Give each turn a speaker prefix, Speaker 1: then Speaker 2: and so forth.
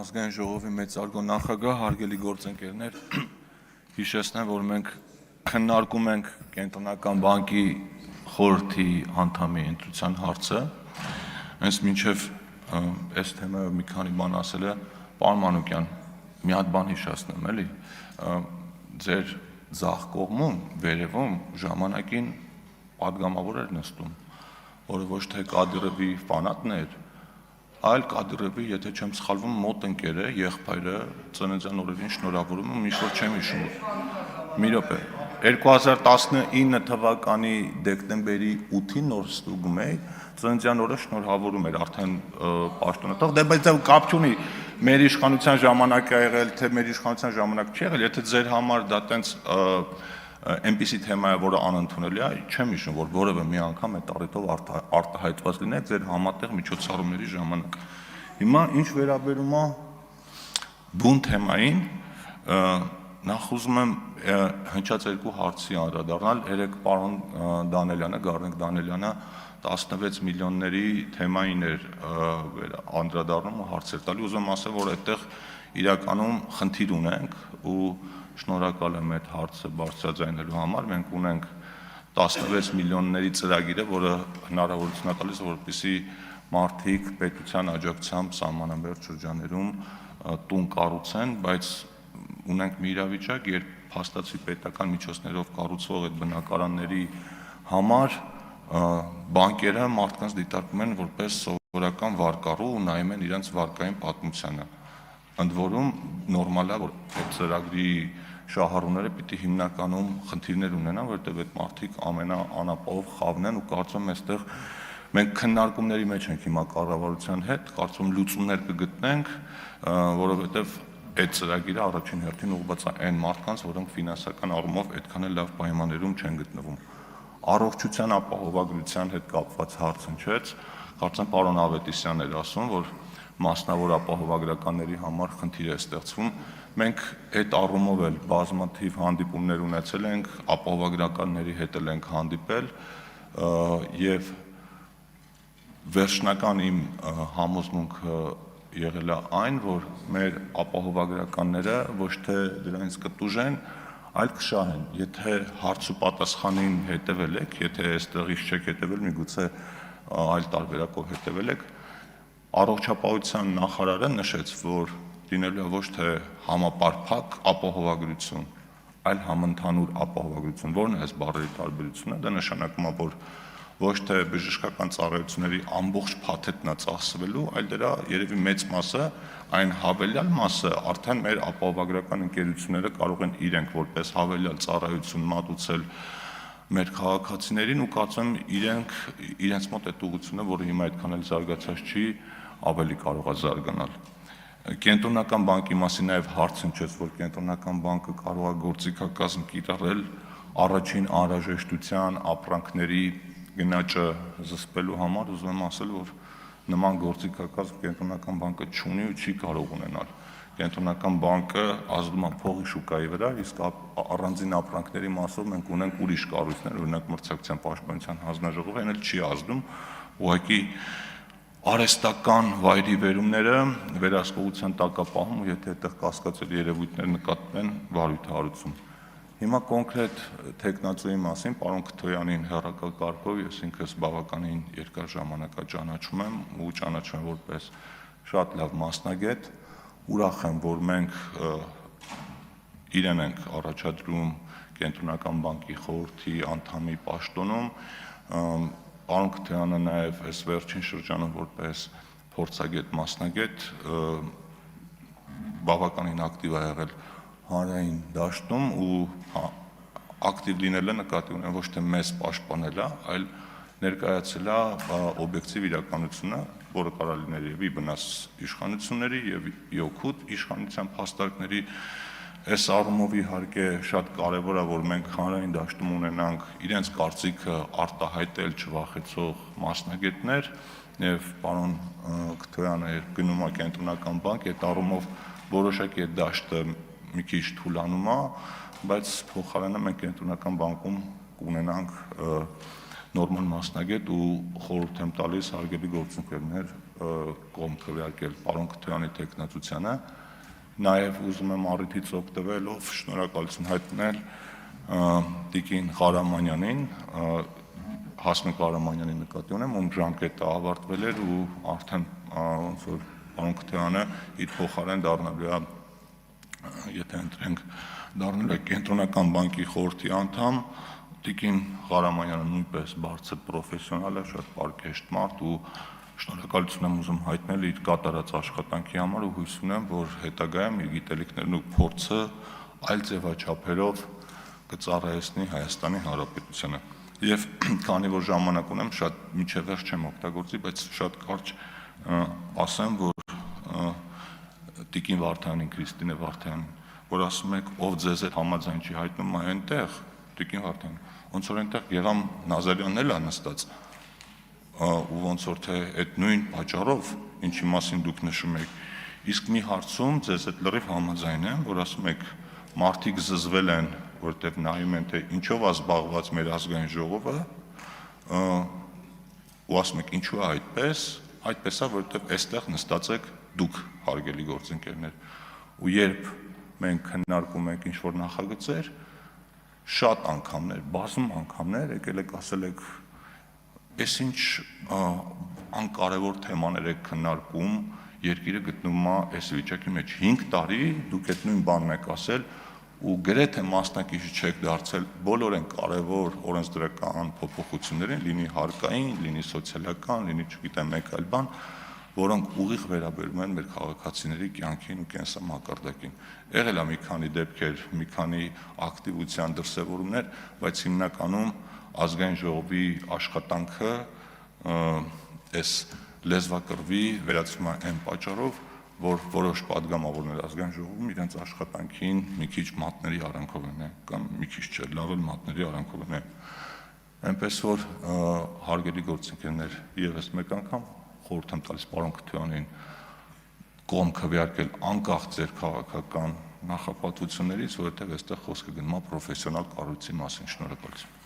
Speaker 1: ազգային ժողովի մեծարգո նախագահ, հարգելի գործընկերներ, հիշեցնեմ, որ մենք քննարկում ենք Կենտրոնական բանկի խորհրդի անդամի ընտրության հարցը, հենց մինչև այս թեմայով մի քանի բան ասելը, պարոն Մանուկյան, մի հատ բան հիշեցնեմ, էլի, ձեր ձախ կողմում, վերևում ժամանակին պատգամավոր էր նստում, որը ոչ թե Կադիրովի ֆանատն էր, այլ Կադիրովի, եթե չեմ սխալվում, մոտ ընկեր է, եղբայրը ծննդյան օրերին շնորհավորում եմ, ինչ-որ չեմ հիշում։ Մի րոպե, 2019 թվականի դեկտեմբերի 8-ին նոր ստուգում էի, ծննդյան օրը շնորհավորում էր արդեն պաշտոնը տող, դե բայց կապ չունի, մեր իշխանության ժամանակ է եղել, թե մեր իշխանության ժամանակ չի եղել, եթե ձեր համար դա տենց այնպիսի թեմա է, որը անընդունելի է, չեմ հիշում, որ որևէ մի անգամ այդ առիթով արտահայտված լինեք ձեր համատեղ միջոցառումների ժամանակ։ Հիմա ինչ վերաբերում է բուն թեմային, նախ ուզում եմ հնչած երկու հարցի անդրադառնալ, երեք պարոն Դանելյանը, Գառնիկ Դանելյանը 16 միլիոնների թեմային էր անդրադառնում ու հարցեր տալի, ուզում եմ ասել, որ այդտեղ իրականում խնդիր ունենք ու շնորհակալ եմ այդ հարցը բարձրաձայնելու համար, մենք ունենք 16 միլիոնների ծրագիրը, որը հնարավորություն է տալիս, որպեսզի մարդիկ պետության աջակցությամբ սահմանամերձ շրջաններում տուն կառուցեն, բայց ունենք մի իրավիճակ, երբ փաստացի պետական միջոցներով կառուցվող այդ բնակարանների համար բանկերը մարդկանց դիտարկում են որպես սովորական վարկառու ու նայում են իրենց վարկային պատմությանը։ Ընդ որում նորմալ է, որ այդ ծրագրի շահառուները պիտի հիմնականում խնդիրներ ունենան, որովհետև այդ մարդիկ ամենաանապահով խավն են ու կարծում եմ այստեղ մենք քննարկումների մեջ ենք հիմա կառավարության հետ, կարծում եմ լուծումներ կգտնենք, որովհետև այդ ծրագիրը առաջին հերթին ուղղված է այն մարդկանց, որոնք ֆինանսական առումով այդքան էլ լավ պայմաններում չեն գտնվում։ Առողջության ապահովագրության հետ կապված հարց հնչեց, կարծեմ պարոն Ավետիսյանն էր ասում, որ մասնավոր ապահովագրականների համար խնդիր է ստեղծվում։ Մենք այդ առումով էլ բազմաթիվ հանդիպումներ ունեցել ենք, ապահովագրականների հետ էլ ենք հանդիպել եւ վերջնական իմ համոզմունքը եղել է այն, որ մեր ապահովագրականները ոչ թե դրանից կտուժեն, այլ կշահեն։ Եթե հարց ու պատասխանին հետևել եք, եթե այստեղից չեք հետևել, միգուցե այլ տարբերակով հետևել եք, առողջապահության նախարարը նշեց, որ լինելու է ոչ թե համապարփակ ապահովագրություն, այլ համընդհանուր ապահովագրություն, որն է այս բառերի տարբերությունը, դա նշանակում է, որ ոչ թե բժշկական ծառայությունների ամբողջ փաթեթն է ծախսվելու, այլ դրա երևի մեծ մասը, այն հավելյալ մասը արդեն մեր ապահովագրական ընկերությունները կարող են իրենք որպես հավելյալ ծառայություն մատուցել մեր քաղաքացիներին ու կարծում եմ իրենց մոտ այդ ուղղությունը, որը հիմա այդքան էլ զարգացած չի, ավելի կարող է զարգանալ։ Կենտրոնական բանկի մասին նաև հարց հնչեց, որ Կենտրոնական բանկը կարող է գործիքակազմ կիրառել առաջին անհրաժեշտության ապրանքների գնաճը զսպելու համար, ուզում եմ ասել, որ նման գործիքակազմ Կենտրոնական բանկը չունի ու չի կարող ունենալ։ Կենտրոնական բանկը ազդում է փողի շուկայի վրա, իսկ առանձին ապրանքների մասով մենք ունենք ուրիշ կառույցներ, օրինակ մրցակցության պաշտպանության հանձնաժողովը, այն էլ չի ազդում, ուղղակի արհեստական վայրի վերումները վերահսկողության տակ է պահում ու եթե այդտեղ կասկածելի երևույթներ նկատվեն, վարույթ է հարուցում։ Հիմա կոնկրետ թեկնածուի մասին պարոն Քթոյանին հեռակակարգով ես ինքս բավականին երկար ժամանակ ճանաչում եմ ու ճանաչում եմ որպես շատ լավ մասնագետ, ուրախ եմ, որ մենք իրեն ենք առաջադրում Կենտրոնական բանկի խորհրդի անդամի պաշտոնում, պարոն Քթոյանը նաև այս վերջին շրջանում որպես փորձագետ մասնագետ բավականին ակտիվ է եղել հանրային դաշտում ու ակտիվ լինելը նկատի ունեմ ոչ թե մեզ պաշտպանելը, այլ ներկայացել է օբյեկտիվ իրականությունը, որը կարող լինել եւ վնաս իշխանությունների եւ օգուտ իշխանության փաստարկների այս առումով իհարկե շատ կարեւոր է, որ մենք հանրային դաշտում ունենանք իրենց կարծիքը արտահայտել չվախեցող մասնագետներ եւ պարոն Քթոյանը գնում է Կենտրոնական բանկ, այդ առումով որոշակի այդ դաշտը մի քիչ թուլանում է, բայց փոխարենը մենք Կենտրոնական բանկում կունենանք նորմալ մասնագետ ու խորհուրդ եմ տալիս հարգելի գործընկերներ կողմ քվեարկել պարոն Քթոյանի տեխնացությանը, նաև ուզում եմ առիթից օգտվելով շնորհակալություն հայտնել Տիկին Ղարամանյանին, Հասմիկ Ղարամանյանի նկատի ունեմ, ում ժամկետը ավարտվել էր ու արդեն ոնց որ պարոն Քթոյանը իր փոխարեն դառնալու է, եթե ընտրենք, դառնալու է Կենտրոնական բանկի խորհրդի անդամ, Տիկին Ղարամանյանը նույնպես բարձր պրոֆեսիոնալ է, շատ պարկեշտ մարդ ու շնորհակալություն եմ ուզում հայտնել իր կատարած աշխատանքի համար ու հույս ունեմ, որ հետագայում իր գիտելիքներն ու փորձը այլ ձևաչափերով կծառայեցնի Հայաստանի Հանրապետությանը։ Եվ քանի որ ժամանակ ունեմ, շատ մինչև վերջ չեմ օգտագործի, բայց շատ կարճ ասեմ, որ Տիկին Վարդանին, Քրիստինե Վարդանին, որ ասում եք, ով ձեզ հետ համաձայն չի հայտնում, այնտեղ Տիկին Վարդան, ոնց որ այնտեղ Գեղամ Նազարյանն էլ է նստած, ու ոնց որ թե այդ նույն պատճառով, ինչի մասին դուք նշում եք, իսկ մի հարցում ձեզ հետ լրիվ համաձայն եմ, որ ասում եք, մարդիկ զզվել են, որտեղ նայում են, թե ինչով է զբաղված մեր ազգային ժողովը, ու ասում եք, ինչու է այդպես է, որտեղ այստեղ նստած եք դուք, հարգելի գործընկերներ, ու երբ մենք քննարկում ենք ինչ-որ նախագծեր, շատ անգամներ, բազում անգամներ եկել եք ասել եք, այս ինչ անկարևոր թեմաներ եք քննարկում, երկիրը գտնվում է այս վիճակի մեջ 5 տարի, դուք այդ նույն բանն եք ասել ու գրեթե մասնակից չեք դարձել բոլոր այն կարևոր օրենսդրական փոփոխություններին, լինի հարկային, լինի սոցիալական, լինի չգիտեմ մեկ այլ բան, որոնք ուղիղ վերաբերում են մեր քաղաքացիների կյանքին ու կենսամակարդակին։ Եղել է մի քանի դեպքեր, մի քանի ակտիվության դրսևորումներ, բայց հիմնականում ազգային ժողովի աշխատանքը այս լեզվակռվի վերածվում է այն պատճառով, որ որոշ падգամավորներ ազգային ժողովում իրենց աշխատանքին մի քիչ մատների արանքով են կամ մի քիչ չէ, լավ էլ մատների արանքով են։ Այնպես որ հարգելի գործընկերներ, ևս մեկ անգամ խորհուրդ եմ տալիս պարոն Քթոյանին կողմ քվեարկել անկախ ձեր քաղաքական նախապատվություններից, որովհետև այստեղ խոսքը գնում է պրոֆեսիոնալ կառույցի մասին։ Շնորհակալություն։